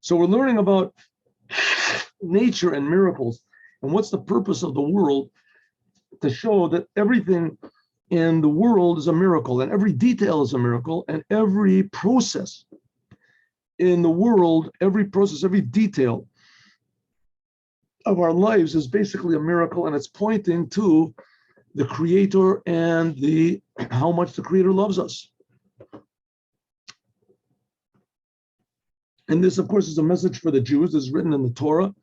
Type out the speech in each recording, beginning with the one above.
So we're learning about nature and miracles, and what's the purpose of the world, to show that everything in the world is a miracle, and every detail is a miracle, and every process in the world, every process, every detail of our lives is basically a miracle, and it's pointing to the Creator and how much the Creator loves us. And this, of course, is a message for the Jews. This is written in the Torah,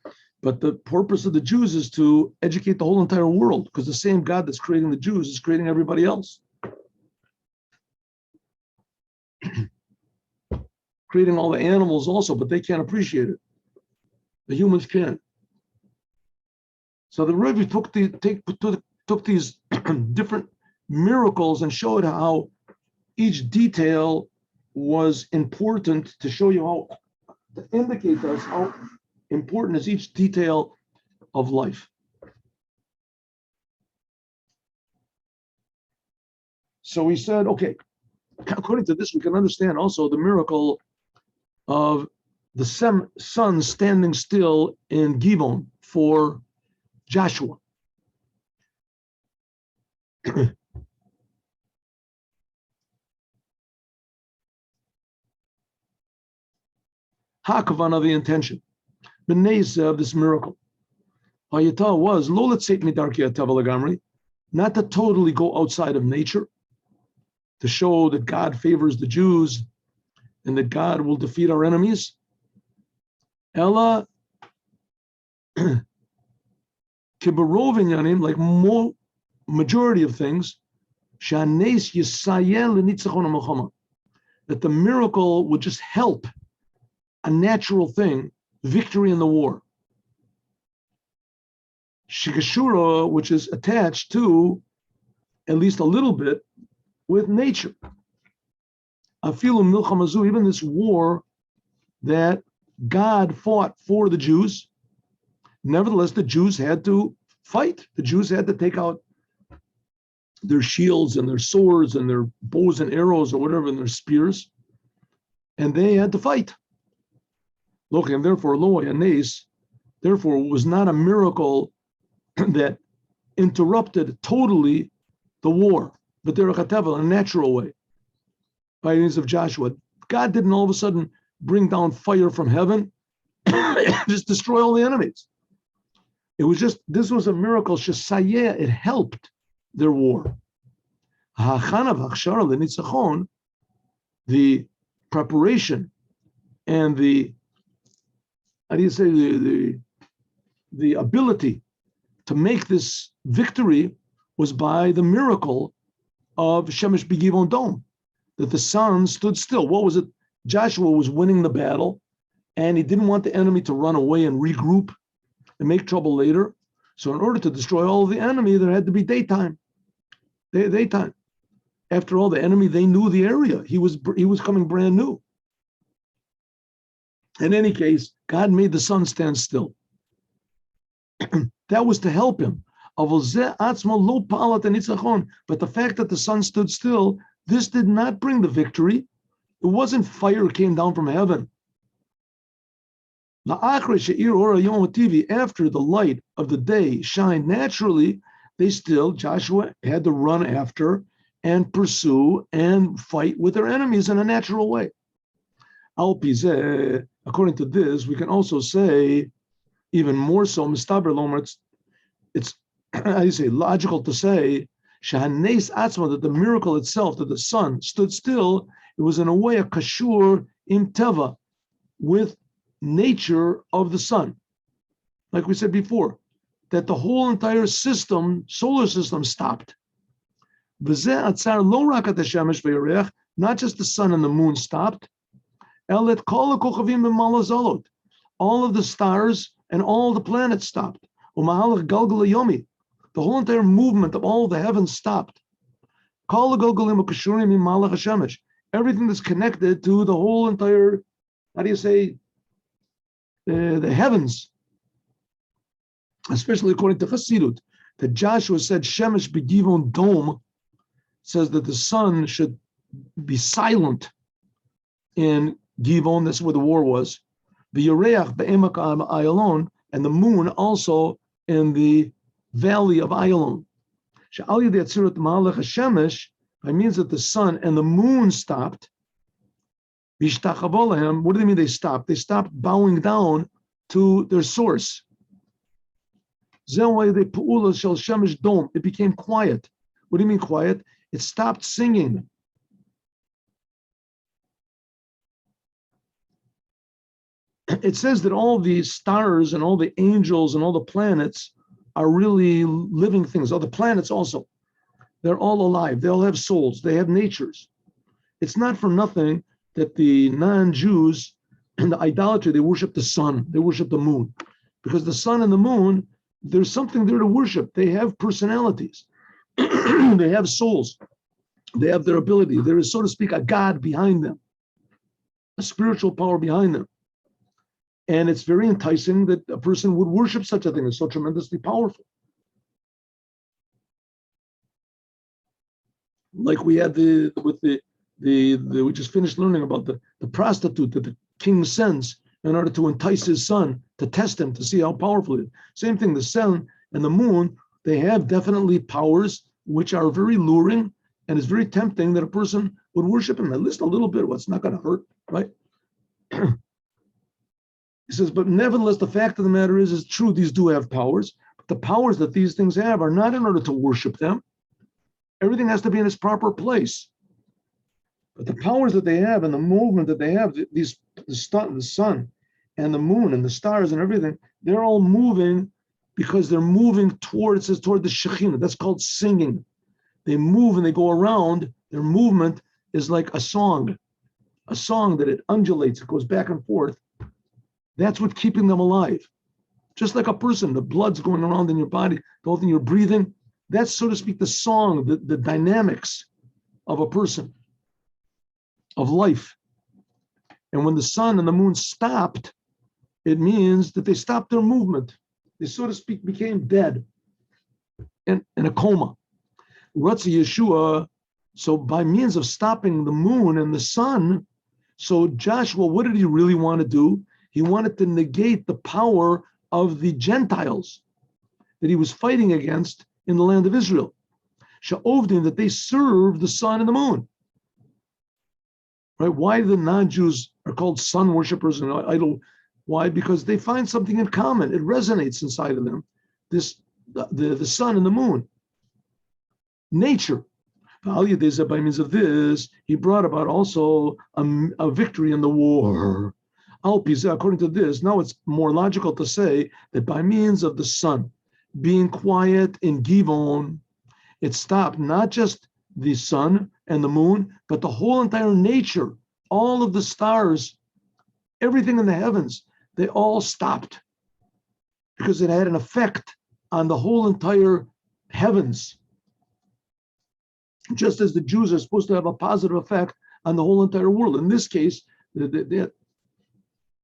but the purpose of the Jews is to educate the whole entire world, because the same God that's creating the Jews is creating everybody else. Creating all the animals also, but they can't appreciate it. The humans can. So the Rebbe took these different miracles and showed how each detail was important, to show you how, to indicate to us how important is each detail of life. So we said, okay, according to this, we can understand also the miracle of the sun standing still in Givon for Joshua. Hakavana, the intention, Beneza, of this miracle. Hayata was not to totally go outside of nature, to show that God favors the Jews and that God will defeat our enemies. Ella kibarovin yanim, like majority of things, shanes yisayel l'nitzachon ha'milchama, that the miracle would just help a natural thing, victory in the war. Shigashura, which is attached to, at least a little bit, with nature. Afilu milchamazu, even this war that God fought for the Jews, nevertheless, the Jews had to fight. The Jews had to take out their shields and their swords and their bows and arrows or whatever, and their spears, and they had to fight. Look, and therefore, lo yanes, therefore, it was not a miracle that interrupted totally the war, but derech hateva, in a natural way, by means of Joshua. God didn't all of a sudden bring down fire from heaven and just destroy all the enemies. It was just, this was a miracle, shesayeh, it helped their war. The preparation and the ability to make this victory was by the miracle of Shemesh B'Givon Dom, that the sun stood still. What was it? Joshua was winning the battle, and he didn't want the enemy to run away and regroup and make trouble later. So in order to destroy all of the enemy, there had to be daytime. Daytime. After all, the enemy, they knew the area. He was coming brand new. In any case, God made the sun stand still. That was to help him. But the fact that the sun stood still, this did not bring the victory. It wasn't fire came down from heaven. After the light of the day shined naturally, Joshua had to run after and pursue and fight with their enemies in a natural way. According to this, we can also say, even more so, it's how do you say, logical to say, that the miracle itself, that the sun stood still, it was in a way a kashur im teva, with nature of the sun. Like we said before, that the whole entire system, solar system, stopped. Not just the sun and the moon stopped. All of the stars and all the planets stopped. The whole entire movement of all the heavens stopped. Everything that's connected to the whole entire, how do you say, the heavens, especially according to Chassidut, that Joshua said, Shemesh B'Givon Dom, says that the sun should be silent in Givon, that's where the war was. The Yereach be'emak Ayalon, and the moon also in the valley of Ayalon. She'al yedei atzirat ma'alech hashemesh, by means that the sun and the moon stopped. Vishtachavo, what do they mean they stopped? They stopped bowing down to their source. It became quiet. What do you mean quiet? It stopped singing. It says that all the stars and all the angels and all the planets are really living things. All the planets also. They're all alive. They all have souls. They have natures. It's not for nothing that the non-Jews and the idolatry, they worship the sun, they worship the moon. Because the sun and the moon, there's something there to worship. They have personalities. They have souls. They have their ability. There is, so to speak, a God behind them, a spiritual power behind them. And it's very enticing that a person would worship such a thing. It's so tremendously powerful. Like we had we just finished learning about the prostitute that the king sends in order to entice his son, to test him, to see how powerful he is. Same thing, the sun and the moon, they have definitely powers which are very luring, and it's very tempting that a person would worship him, at least a little bit. What's not going to hurt, right? He says, but nevertheless, the fact of the matter is true, these do have powers, but the powers that these things have are not in order to worship them. Everything has to be in its proper place. But the powers that they have and the movement that they have, the sun and the moon and the stars and everything, they're all moving because they're moving toward the Shekhinah. That's called singing. They move and they go around. Their movement is like a song that it undulates, it goes back and forth. That's what's keeping them alive. Just like a person, the blood's going around in your body, the whole thing you're breathing. That's, so to speak, the song, the dynamics of a person, of life. And when the sun and the moon stopped, it means that they stopped their movement. They, so to speak, became dead in a coma. Ratzi Yeshua, so by means of stopping the moon and the sun, so Joshua, what did he really want to do? He wanted to negate the power of the Gentiles that he was fighting against in the land of Israel. Sha'ovdim, that they serve the sun and the moon. Right? Why the non-Jews are called sun worshippers and idol? Why? Because they find something in common. It resonates inside of them. The sun and the moon. Nature. By means of this, he brought about also a victory in the war. According to this, now it's more logical to say that by means of the sun being quiet in Givon, it stopped not just the sun and the moon, but the whole entire nature, all of the stars, everything in the heavens, they all stopped because it had an effect on the whole entire heavens. Just as the Jews are supposed to have a positive effect on the whole entire world. In this case, it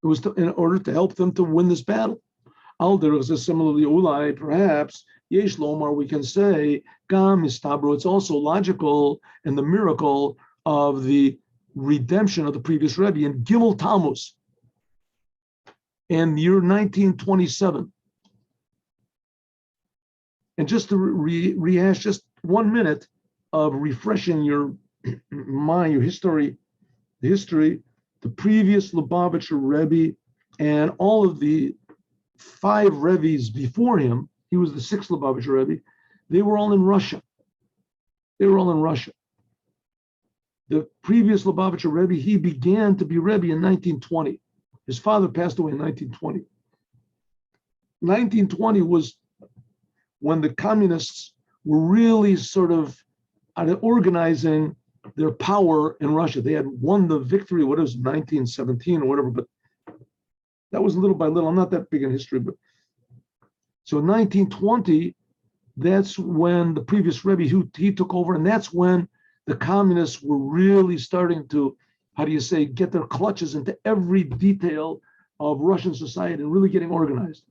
was in order to help them to win this battle. Similarly, Ulai, perhaps, Yesh Lomar, we can say, Gam Istabro, it's also logical in the miracle of the redemption of the previous Rebbe in Gimel Tammuz in the year 1927. And just to rehash just 1 minute of refreshing your mind, your history, the previous Lubavitcher Rebbe and all of the 5 Rebbe's before him, he was the 6th Lubavitcher Rebbe, they were all in Russia. The previous Lubavitcher Rebbe, he began to be Rebbe in 1920. His father passed away in 1920. 1920 was when the communists were really sort of organizing their power in Russia. They had won the victory, 1917 or whatever, but that was little by little. I'm not that big in history, but so 1920, that's when the previous Rebbe, he took over, and that's when the communists were really starting to, get their clutches into every detail of Russian society and really getting organized.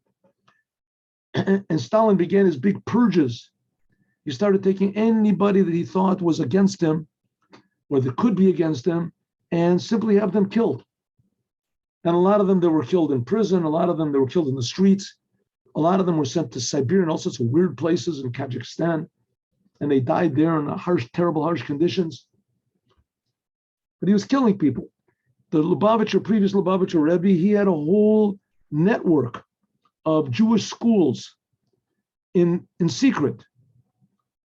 And Stalin began his big purges. He started taking anybody that he thought was against him or that could be against him and simply have them killed. And a lot of them, they were killed in prison. A lot of them, they were killed in the streets. A lot of them were sent to Siberia and all sorts of weird places in Kazakhstan. And they died there in harsh, terrible, harsh conditions. But he was killing people. The Lubavitcher, previous Lubavitcher Rebbe, he had a whole network of Jewish schools in secret,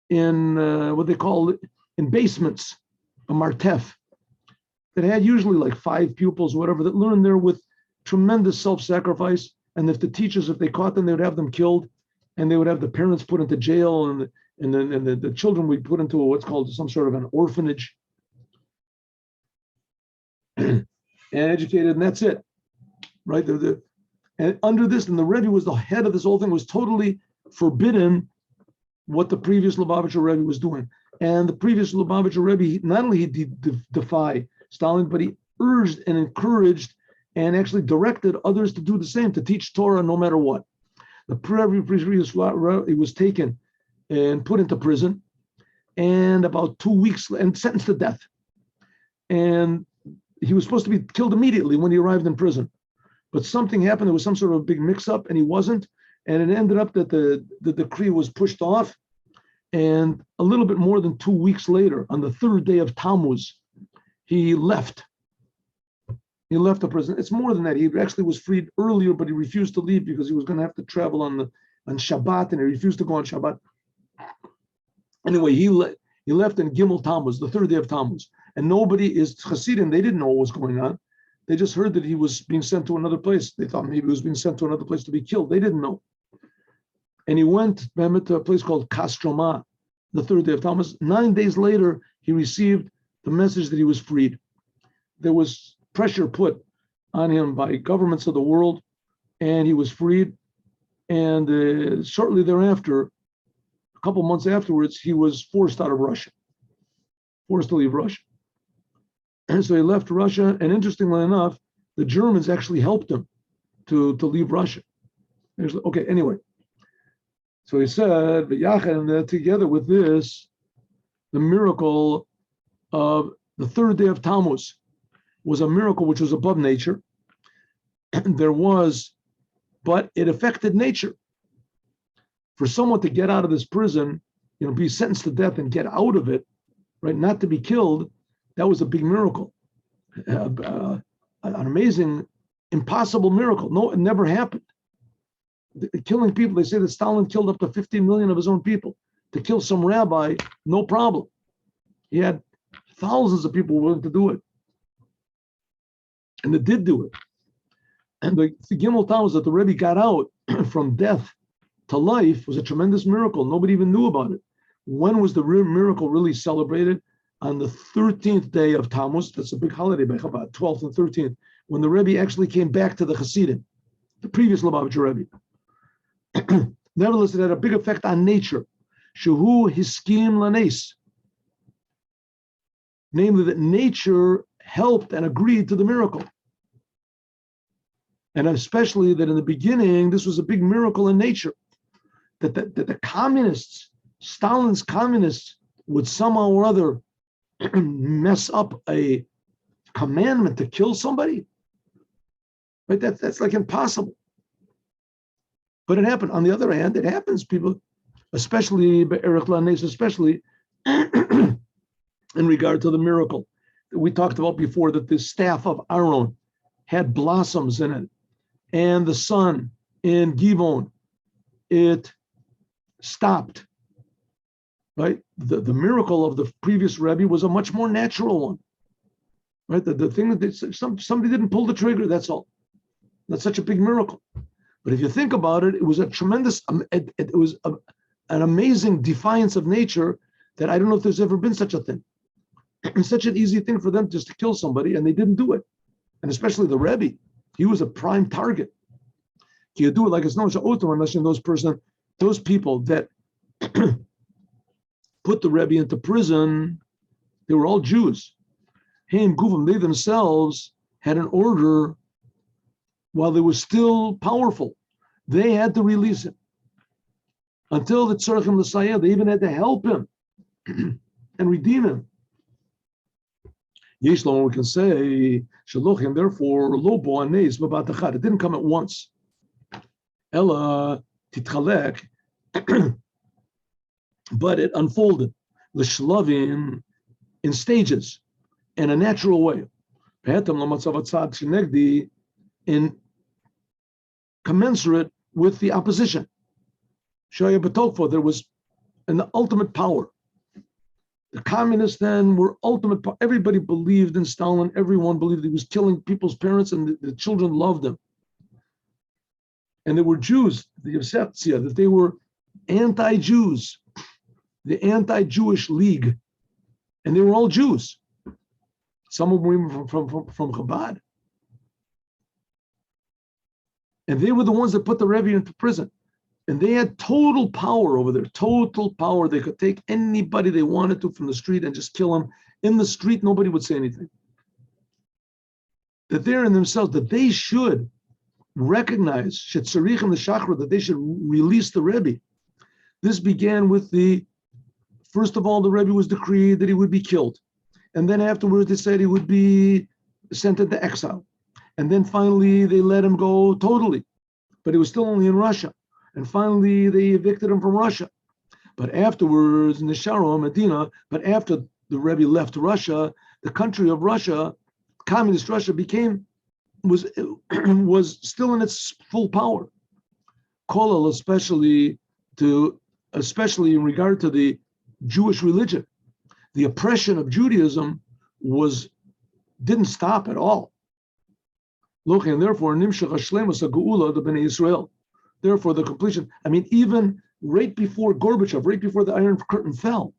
in what they call in basements, a martef, that had usually like 5 pupils, whatever, that learned there with tremendous self-sacrifice. And if the teachers, if they caught them, they would have them killed, and they would have the parents put into jail, and the children would be put into what's called some sort of an orphanage and educated, and that's it, right? And under this, and the Rebbe was the head of this whole thing, was totally forbidden what the previous Lubavitcher Rebbe was doing. And the previous Lubavitcher Rebbe, not only he defy Stalin, but he urged and encouraged and actually directed others to do the same, to teach Torah no matter what. The previous he was taken and put into prison, and about 2 weeks, and sentenced to death. And he was supposed to be killed immediately when he arrived in prison. But something happened, there was some sort of a big mix-up, and he wasn't. And it ended up that the decree was pushed off. And a little bit more than 2 weeks later, on the 3rd day of Tammuz, he left. He left the prison. It's more than that. He actually was freed earlier, but he refused to leave because he was going to have to travel on Shabbat, and he refused to go on Shabbat. Anyway, he left in Gimel Tammuz, the 3rd day of Tammuz. And nobody is Hasidim. They didn't know what was going on. They just heard that he was being sent to another place. They thought maybe he was being sent to another place to be killed. They didn't know. And he went to a place called Kostroma, the 3rd day of Tammuz. 9 days later, he received the message that he was freed. There was pressure put on him by governments of the world, and he was freed. And shortly thereafter, a couple months afterwards, he was forced out of Russia, forced to leave Russia. And so he left Russia, and interestingly enough, the Germans actually helped him to leave Russia. Okay, anyway. So he said, and together with this, the miracle of the 3rd day of Tammuz was a miracle which was above nature. And but it affected nature. For someone to get out of this prison, be sentenced to death and get out of it, right, not to be killed, that was a big miracle, an amazing, impossible miracle. No, it never happened. Killing people, they say that Stalin killed up to 15 million of his own people. To kill some rabbi, no problem. He had thousands of people willing to do it. And they did do it. And the Gimel Tammuz that the Rebbe got out from death to life was a tremendous miracle. Nobody even knew about it. When was the real miracle really celebrated? On the 13th day of Tammuz. That's a big holiday by Chabad, 12th and 13th, when the Rebbe actually came back to the Hasidim, the previous Lubavitcher Rebbe. Nevertheless, it had a big effect on nature. Shehu hiskim lanes. Namely, that nature helped and agreed to the miracle. And especially that in the beginning, this was a big miracle in nature. That the communists, Stalin's communists, would somehow or other mess up a commandment to kill somebody. Right? That's like impossible. But it happened. On the other hand, it happens, people, especially especially in regard to the miracle. We talked about before that the staff of Aaron had blossoms in it. And the sun in Givon, it stopped. Right? The miracle of the previous Rebbe was a much more natural one. Right? The thing that somebody didn't pull the trigger, that's all. That's such a big miracle. But if you think about it, it was a tremendous, it was an amazing defiance of nature that I don't know if there's ever been such a thing. It's such an easy thing for them just to kill somebody, and they didn't do it. And especially the Rebbe, he was a prime target. You do it like it's no unless those people that put the Rebbe into prison, they were all Jews. They themselves had an order while they were still powerful. They had to release him. Until the Tzarechim L'Sayah, they even had to help him and redeem him. Yishlon, we can say, Shalochim, therefore, Lobo Anes, Babatachad. It didn't come at once. Ella Titchalek, but it unfolded. L'shlavim, in stages, in a natural way. In commensurate with the opposition. Shaya B'tokfo, there was an ultimate power. The communists then were ultimate power. Everybody believed in Stalin. Everyone believed he was killing people's parents, and the children loved him. And there were Jews, the Yevsepsia, that they were anti-Jews, the anti-Jewish League. And they were all Jews. Some of them were even from Chabad. And they were the ones that put the Rebbe into prison. And they had total power over there, total power. They could take anybody they wanted to from the street and just kill them. In the street, nobody would say anything. That they're in themselves, that they should recognize, Shetzarich and the Shachar, that they should release the Rebbe. This began with first of all, the Rebbe was decreed that he would be killed. And then afterwards, they said he would be sent into exile. And then finally, they let him go totally. But he was still only in Russia. And finally, they evicted him from Russia. But afterwards, Nisharo, Medina, but after the Rebbe left Russia, the country of Russia, communist Russia, was still in its full power. Kolel, especially in regard to the Jewish religion. The oppression of Judaism didn't stop at all. Look, and therefore, Nimshach Hashlemus HaGeula, the Bnei Israel. Therefore, the completion. I mean, even right before Gorbachev, right before the Iron Curtain fell,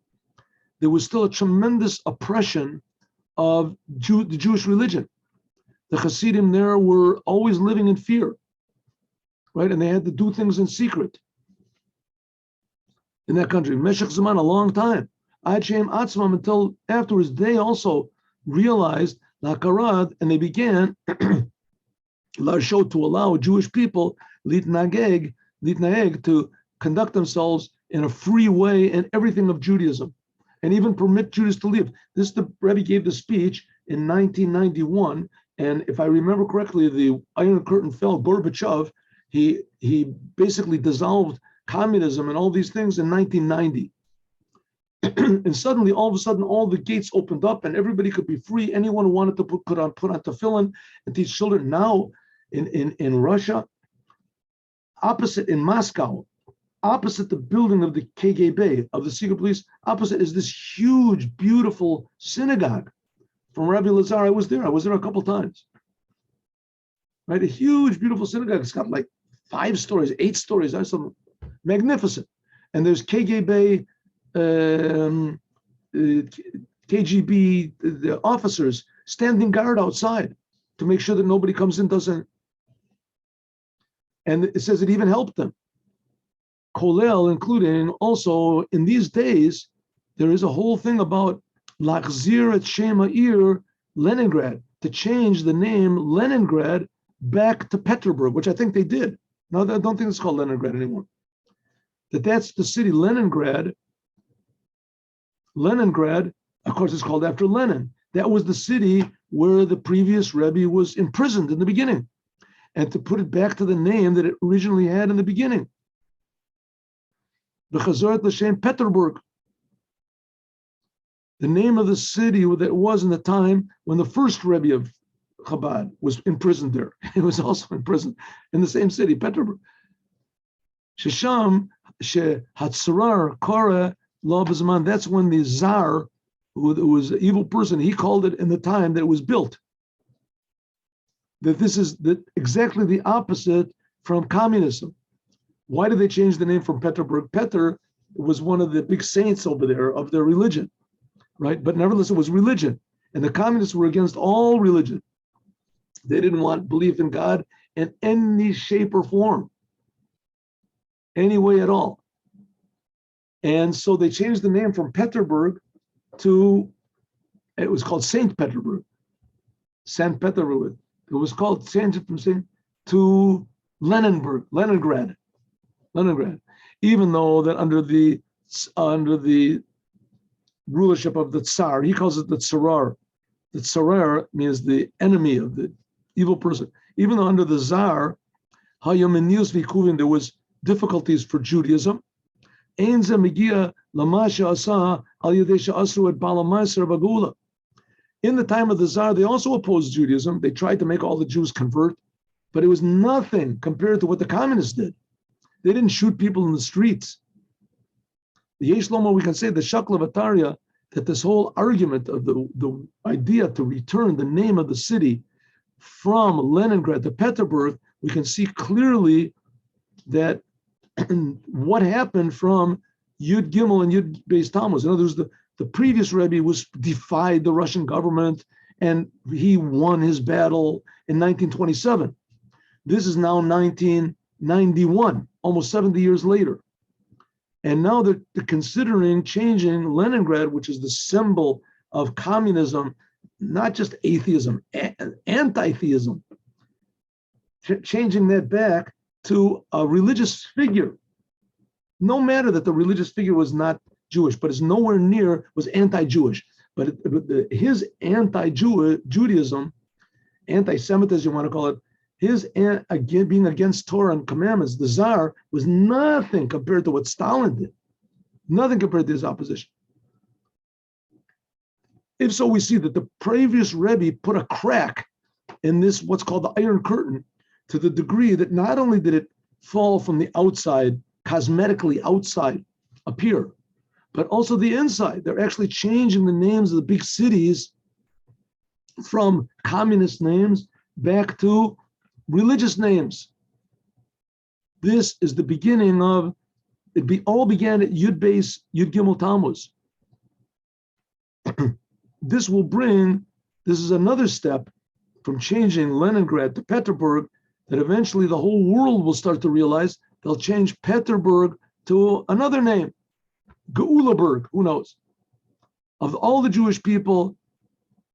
there was still a tremendous oppression of the Jewish religion. The Hasidim there were always living in fear, right? And they had to do things in secret in that country. Meshach Zaman, a long time. Adshem Atzmam, until afterwards, they also realized Lakarad, and they began to allow Jewish people litnaeg to conduct themselves in a free way in everything of Judaism, and even permit Jews to live. The Rebbe gave the speech in 1991, and if I remember correctly, the Iron Curtain fell. Gorbachev, he basically dissolved communism and all these things in 1990. And suddenly, all of a sudden, all the gates opened up, and everybody could be free. Anyone who wanted to put on tefillin and teach children. Now, in Russia, in Moscow, opposite the building of the KGB, of the secret police, opposite is this huge, beautiful synagogue from Rabbi Lazar. I was there a couple times. Right, a huge, beautiful synagogue. It's got like 5 stories, 8 stories. That's something magnificent. And there's KGB, KGB, the officers standing guard outside to make sure that nobody comes in, doesn't. And it says it even helped them. Kolel, including also in these days, there is a whole thing about Lachzir et Shem Ha'ir Leningrad, to change the name Leningrad back to Petrograd, which I think they did. No, I don't think it's called Leningrad anymore. That's the city, Leningrad. Leningrad, of course, it's called after Lenin. That was the city where the previous Rebbe was imprisoned in the beginning. And to put it back to the name that it originally had in the beginning. The Chazoret L'Shem Peterburg. The name of the city that was in the time when the first Rebbe of Chabad was imprisoned there. He was also imprisoned in the same city, Peterburg. Shesham, Hatzarar, Kara, Lo B'Zman, that's when the Tsar, who was an evil person, he called it in the time that it was built. That this is exactly the opposite from communism. Why did they change the name from Peterburg? Petr was one of the big saints over there of their religion, right? But nevertheless, it was religion. And the communists were against all religion. They didn't want belief in God in any shape or form, any way at all. And so they changed the name from Peterburg to, it was called Saint Peterburg. Saint Peterburg. It was called, changed it from Saint to Leningrad. Even though that under the rulership of the Tsar, he calls it the Tsarar, The tsarar means the enemy of the evil person. Even though under the Tsar, there was difficulties for Judaism. In the time of the Tsar, they also opposed Judaism. They tried to make all the Jews convert, but it was nothing compared to what the communists did. They didn't shoot people in the streets. The Yesh Loma, we can say, the Shaklavataria, that this whole argument of the idea to return the name of the city from Leningrad to Petersburg, we can see clearly that what happened from Yud Gimel and Yud Beis Tammuz. In other words, the previous Rebbe defied the Russian government and he won his battle in 1927. This is now 1991, almost 70 years later. And now they're considering changing Leningrad, which is the symbol of communism, not just atheism, anti-theism, changing that back to a religious figure. No matter that the religious figure was not Jewish, but is nowhere near, was anti-Jewish. But his anti-Judaism, anti-Semitism, you want to call it, his again being against Torah and commandments, the Tsar, was nothing compared to what Stalin did. Nothing compared to his opposition. If so, we see that the previous Rebbe put a crack in this, what's called the Iron Curtain, to the degree that not only did it fall from the outside, cosmetically outside appear, but also the inside. They're actually changing the names of the big cities from communist names back to religious names. This is the beginning of, all began at Yud Beis, Yud Gimel Tammuz. This is another step from changing Leningrad to Petersburg, that eventually the whole world will start to realize they'll change Petersburg to another name, Geulaberg, who knows? Of all the Jewish people,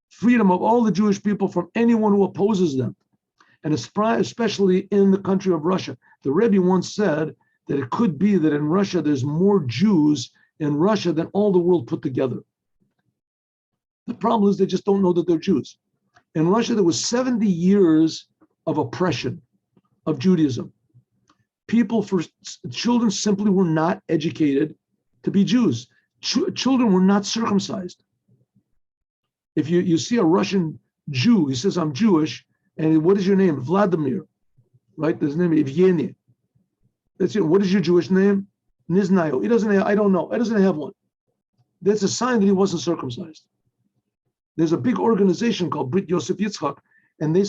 freedom of all the Jewish people from anyone who opposes them, and especially in the country of Russia. The Rebbe once said that it could be that in Russia there's more Jews in Russia than all the world put together. The problem is they just don't know that they're Jews. In Russia, there was 70 years of oppression of Judaism. Children simply were not educated to be Jews. Children were not circumcised. If you see a Russian Jew, he says, I'm Jewish, and what is your name? Vladimir, right? His name is Evgeny. That's it. What is your Jewish name? Niznayo. He doesn't have, I don't know. He doesn't have one. That's a sign that he wasn't circumcised. There's a big organization called Brit Yosef Yitzchak, and they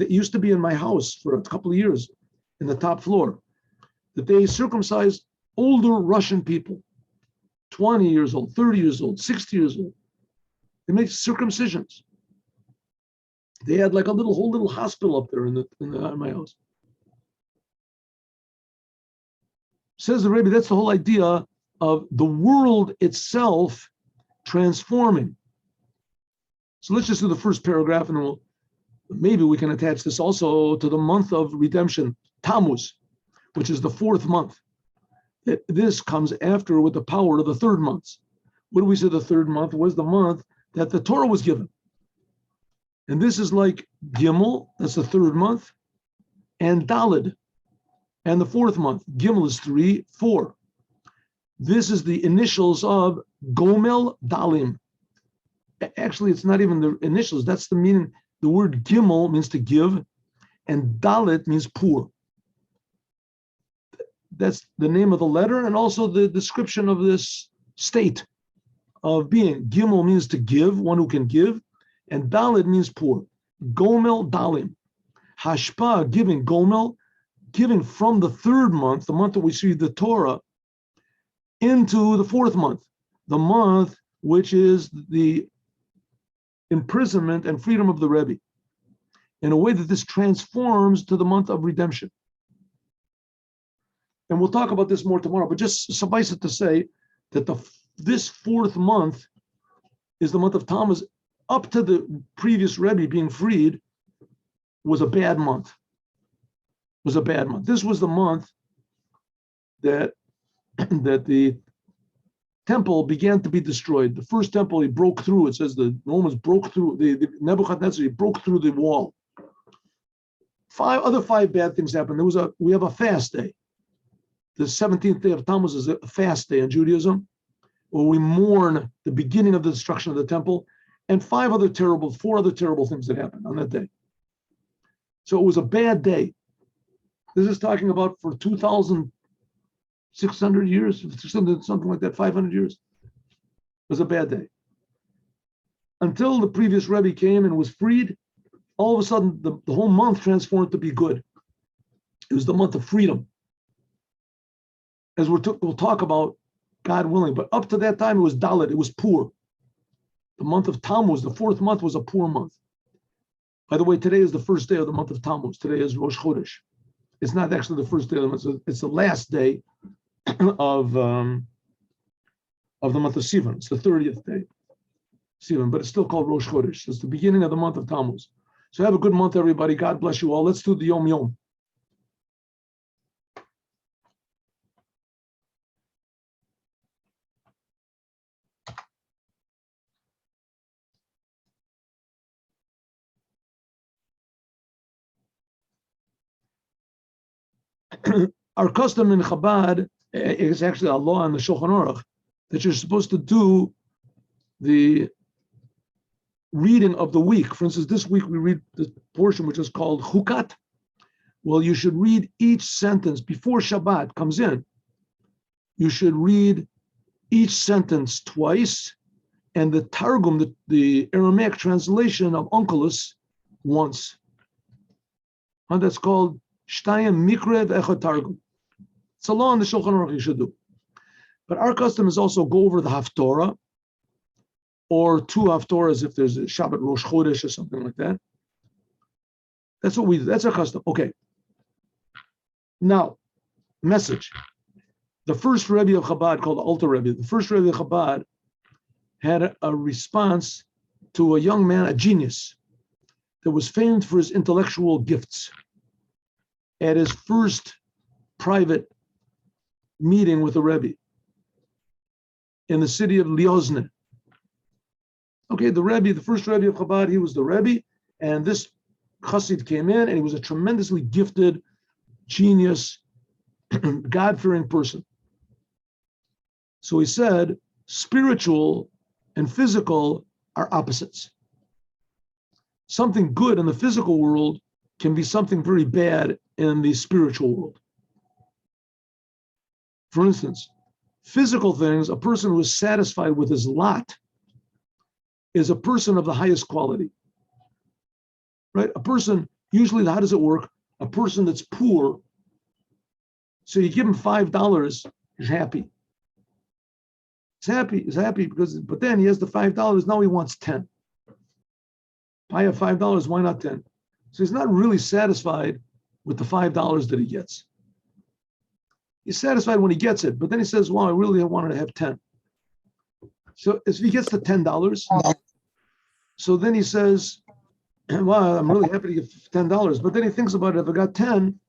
used to be in my house for a couple of years in the top floor, that they circumcised older Russian people, 20 years old, 30 years old, 60 years old. They make circumcisions. They had like a whole little hospital up there in my house. Says the Rebbe, that's the whole idea of the world itself transforming. So let's just do the first paragraph, and maybe we can attach this also to the month of redemption, Tammuz, which is the fourth month. This comes after with the power of the third month. What do we say the third month was? The month that the Torah was given. And this is like Gimel, that's the third month, and Daled, and the fourth month. Gimel is 3, 4. This is the initials of Gomel Dalim. Actually, it's not even the initials. That's the meaning. The word Gimel means to give, and Dalet means poor. That's the name of the letter and also the description of this state of being. Gimel means to give, one who can give, and Dalet means poor. Gomel Dalim. Hashpa, giving. Gomel, giving from the third month, the month that we see the Torah, into the fourth month, the month which is the imprisonment and freedom of the Rebbe, in a way that this transforms to the month of redemption. And we'll talk about this more tomorrow, but just suffice it to say that this fourth month is the month of Tammuz. Up to the previous Rebbe being freed was a bad month. This was the month that the temple began to be destroyed. The first temple, he broke through. It says the Romans broke through, the Nebuchadnezzar, he broke through the wall. Five bad things happened. We have a fast day. The 17th day of Tammuz is a fast day in Judaism, where we mourn the beginning of the destruction of the temple, and four other terrible things that happened on that day. So it was a bad day. This is talking about for 2,600 years, something like that, 500 years. It was a bad day. Until the previous Rebbe came and was freed, all of a sudden the whole month transformed to be good. It was the month of freedom. As we'll talk about, God willing. But up to that time, it was Dalit, it was poor. The month of Tammuz, the fourth month, was a poor month. By the way, today is the first day of the month of Tammuz. Today is Rosh Chodesh. It's not actually the first day of the month, it's the last day of the month of Sivan. It's the 30th day, Sivan, but it's still called Rosh Chodesh. It's the beginning of the month of Tammuz. So have a good month, everybody. God bless you all. Let's do the Yom Yom. Our custom in Chabad is actually a law in the Shulchan Aruch that you're supposed to do the reading of the week. For instance, this week we read the portion which is called Chukat. Well, you should read each sentence before Shabbat comes in. You should read each sentence twice, and the Targum, the Aramaic translation of Onkelos, once. And that's called Shtayim Mikrev Echad Targum. It's a law in the Shulchan Aruch you should do. But our custom is also go over the Haftorah, or two Haftorahs if there's a Shabbat Rosh Chodesh or something like that. That's what we do. That's our custom. Okay. Now, message. The first Rebbe of Chabad, called the Alter Rebbe, the first Rebbe of Chabad had a response to a young man, a genius, that was famed for his intellectual gifts. At his first private meeting with the Rebbe in the city of Liozne. Okay, the first Rebbe of Chabad, he was the Rebbe, and this Chassid came in, and he was a tremendously gifted, genius, God-fearing person. So he said, spiritual and physical are opposites. Something good in the physical world can be something very bad in the spiritual world. For instance, physical things, a person who is satisfied with his lot is a person of the highest quality, right? A person, usually, how does it work? A person that's poor, so you give him $5, he's happy. He's happy because, but then he has the $5, now he wants 10. I have $5, why not 10? So he's not really satisfied with the $5 that he gets. He's satisfied when he gets it, but then he says, well, I really wanted to have 10. So if he gets the $10, so then he says, well, I'm really happy to get $10, but then he thinks about it, if I got 10,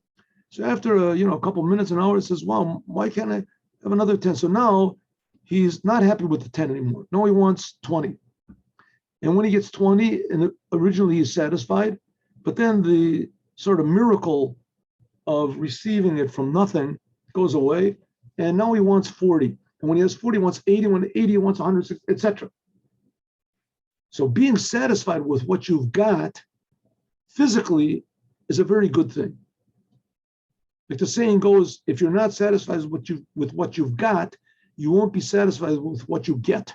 so after a couple minutes, an hour, he says, well, why can't I have another 10? So now he's not happy with the 10 anymore. No, he wants 20. And when he gets 20, and originally he's satisfied, but then the sort of miracle of receiving it from nothing goes away, and now he wants 40. And when he has 40, he wants 80. When 80, he wants 100, etc. So being satisfied with what you've got physically is a very good thing. Like the saying goes, if you're not satisfied with what you've got, you won't be satisfied with what you get.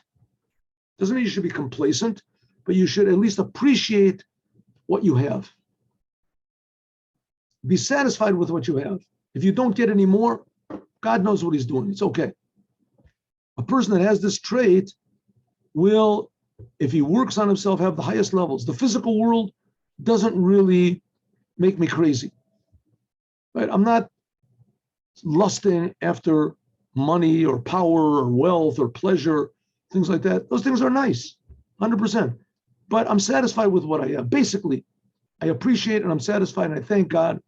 Doesn't mean you should be complacent, but you should at least appreciate what you have. Be satisfied with what you have. If you don't get any more, God knows what he's doing. It's okay. A person that has this trait will, if he works on himself, have the highest levels. The physical world doesn't really make me crazy. Right? I'm not lusting after money or power or wealth or pleasure, things like that. Those things are nice, 100%. But I'm satisfied with what I have. Basically, I appreciate and I'm satisfied and I thank God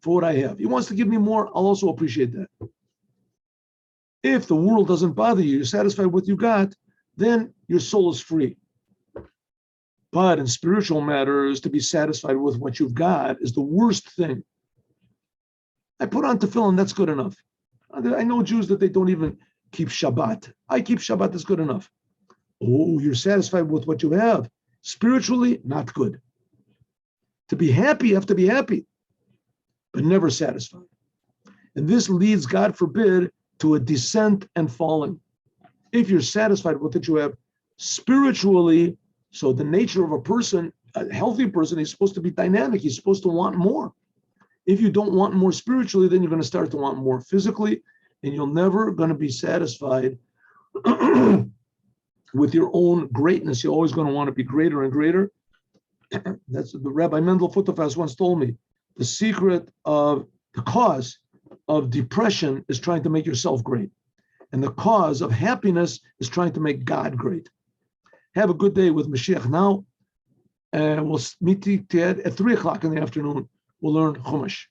for what I have. He wants to give me more, I'll also appreciate that. If the world doesn't bother you, you're satisfied with what you got, then your soul is free. But in spiritual matters, to be satisfied with what you've got is the worst thing. I put on tefillin, that's good enough. I know Jews that they don't even keep Shabbat. I keep Shabbat, that's good enough. Oh, you're satisfied with what you have. Spiritually, not good. To be happy, you have to be happy, but never satisfied. And this leads, God forbid, to a descent and falling. If you're satisfied with what you have spiritually, so the nature of a person, a healthy person, is supposed to be dynamic. He's supposed to want more. If you don't want more spiritually, then you're going to start to want more physically, and you're never going to be satisfied with your own greatness. You're always going to want to be greater and greater. That's the Rabbi Mendel Futterfass once told me. The secret of the cause of depression is trying to make yourself great. And the cause of happiness is trying to make God great. Have a good day with Moshiach now. We'll meet you at 3 o'clock in the afternoon. We'll learn Chumash.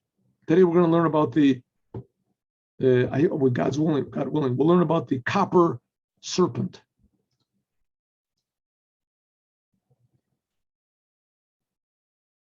Today we're going to learn about with God willing, we'll learn about the copper serpent.